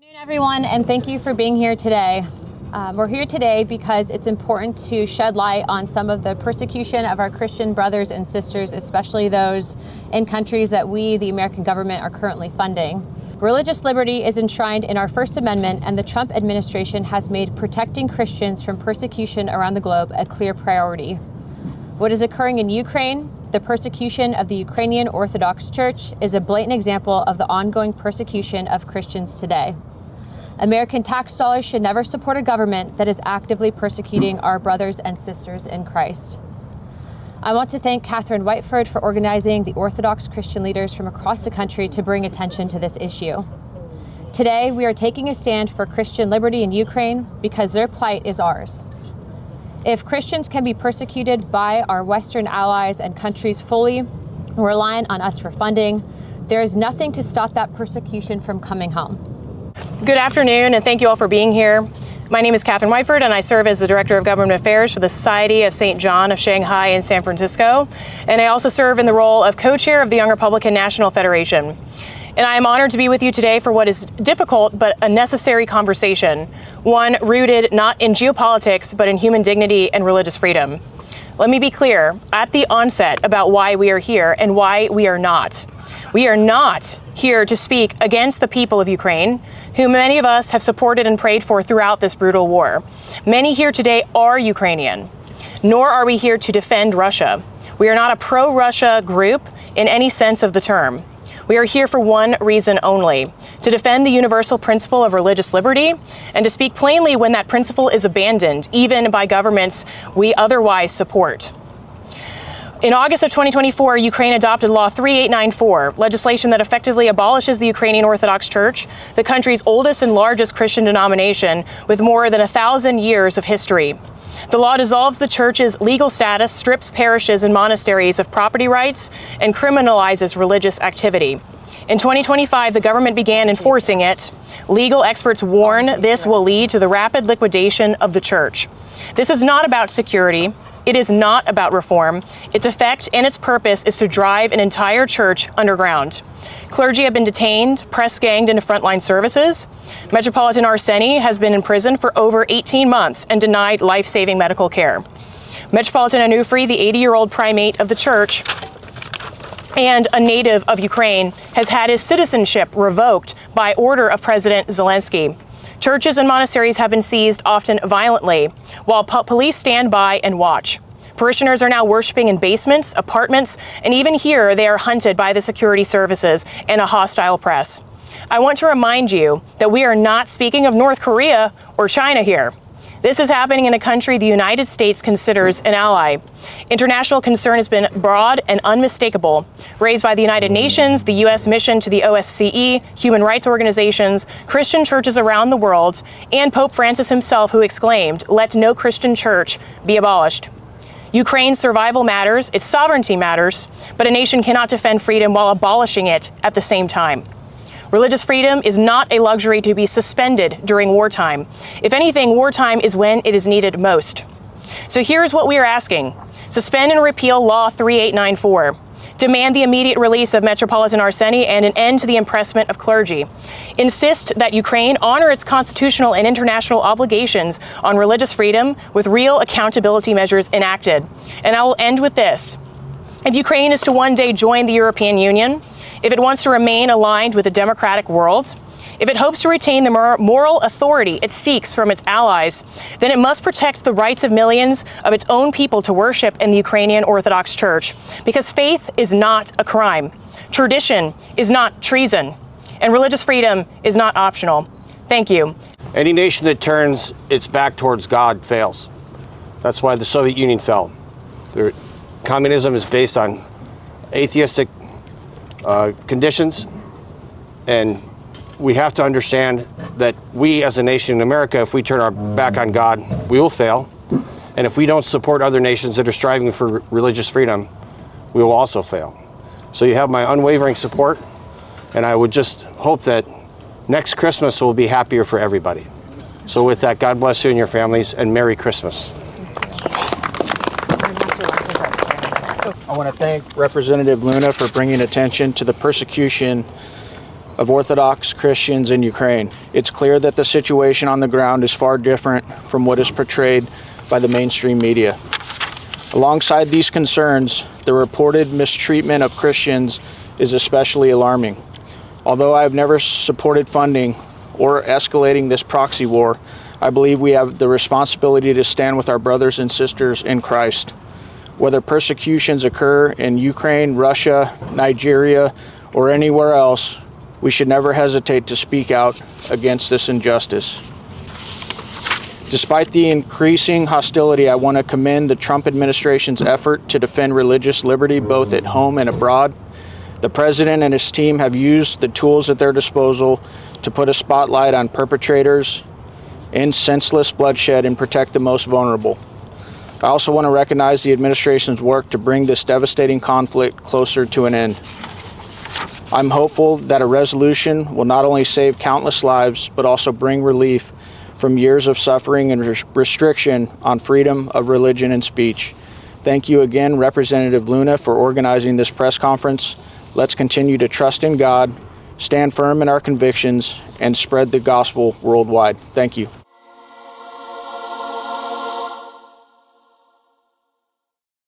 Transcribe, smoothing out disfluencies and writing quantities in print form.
Good afternoon, everyone, and thank you for being here today. We're here today because it's important to shed light on some of the persecution of our Christian brothers and sisters, especially those in countries that we, the American government, are currently funding. Religious liberty is enshrined in our First Amendment, and the Trump administration has made protecting Christians from persecution around the globe a clear priority. What is occurring in Ukraine, the persecution of the Ukrainian Orthodox Church, is a blatant example of the ongoing persecution of Christians today. American tax dollars should never support a government that is actively persecuting our brothers and sisters in Christ. I want to thank Catherine Whiteford for organizing the Orthodox Christian leaders from across the country to bring attention to this issue. Today, we are taking a stand for Christian liberty in Ukraine because their plight is ours. If Christians can be persecuted by our Western allies and countries fully, relying on us for funding, there is nothing to stop that persecution from coming home. Good afternoon, and thank you all for being here. My name is Catherine Whiteford, and I serve as the Director of Government Affairs for the Society of St. John of Shanghai and San Francisco, and I also serve in the role of co-chair of the Young Republican National Federation. And I am honored to be with you today for what is difficult but a necessary conversation, one rooted not in geopolitics but in human dignity and religious freedom. Let me be clear at the onset about why we are here and why we are not. We are not here to speak against the people of Ukraine, whom many of us have supported and prayed for throughout this brutal war. Many here today are Ukrainian, nor are we here to defend Russia. We are not a pro-Russia group in any sense of the term. We are here for one reason only, to defend the universal principle of religious liberty and to speak plainly when that principle is abandoned, even by governments we otherwise support. In August of 2024, Ukraine adopted Law 3894, legislation that effectively abolishes the Ukrainian Orthodox Church, the country's oldest and largest Christian denomination with more than 1,000 years of history. The law dissolves the church's legal status, strips parishes and monasteries of property rights, and criminalizes religious activity. In 2025, the government began enforcing it. Legal experts warn this will lead to the rapid liquidation of the church. This is not about security. It is not about reform. Its effect and its purpose is to drive an entire church underground. Clergy have been detained, press-ganged into frontline services. Metropolitan Arseny has been in prison for over 18 months and denied life-saving medical care. Metropolitan Onufry, the 80-year-old primate of the church and a native of Ukraine, has had his citizenship revoked by order of President Zelensky. Churches and monasteries have been seized, often violently, while police stand by and watch. Parishioners are now worshiping in basements, apartments, and even here they are hunted by the security services and a hostile press. I want to remind you that we are not speaking of North Korea or China here. This is happening in a country the United States considers an ally. International concern has been broad and unmistakable, raised by the United Nations, the U.S. mission to the OSCE, human rights organizations, Christian churches around the world, and Pope Francis himself, who exclaimed, "Let no Christian church be abolished." Ukraine's survival matters, its sovereignty matters, but a nation cannot defend freedom while abolishing it at the same time. Religious freedom is not a luxury to be suspended during wartime. If anything, wartime is when it is needed most. So here's what we are asking. Suspend and repeal Law 3894. Demand the immediate release of Metropolitan Arseny and an end to the impressment of clergy. Insist that Ukraine honor its constitutional and international obligations on religious freedom with real accountability measures enacted. And I will end with this. If Ukraine is to one day join the European Union, if it wants to remain aligned with the democratic world, if it hopes to retain the moral authority it seeks from its allies, then it must protect the rights of millions of its own people to worship in the Ukrainian Orthodox Church, because faith is not a crime, tradition is not treason, and religious freedom is not optional. Thank you. Any nation that turns its back towards God fails. That's why the Soviet Union fell. Communism is based on atheistic conditions, and we have to understand that we as a nation in America, if we turn our back on God, we will fail. And if we don't support other nations that are striving for religious freedom, we will also fail. So you have my unwavering support, and I would just hope that next Christmas will be happier for everybody. So with that, God bless you and your families, and Merry Christmas. I want to thank Representative Luna for bringing attention to the persecution of Orthodox Christians in Ukraine. It's clear that the situation on the ground is far different from what is portrayed by the mainstream media. Alongside these concerns, the reported mistreatment of Christians is especially alarming. Although I have never supported funding or escalating this proxy war, I believe we have the responsibility to stand with our brothers and sisters in Christ. Whether persecutions occur in Ukraine, Russia, Nigeria, or anywhere else, we should never hesitate to speak out against this injustice. Despite the increasing hostility, I want to commend the Trump administration's effort to defend religious liberty both at home and abroad. The president and his team have used the tools at their disposal to put a spotlight on perpetrators, end senseless bloodshed, and protect the most vulnerable. I also want to recognize the administration's work to bring this devastating conflict closer to an end. I'm hopeful that a resolution will not only save countless lives, but also bring relief from years of suffering and restriction on freedom of religion and speech. Thank you again, Representative Luna, for organizing this press conference. Let's continue to trust in God, stand firm in our convictions, and spread the gospel worldwide. Thank you.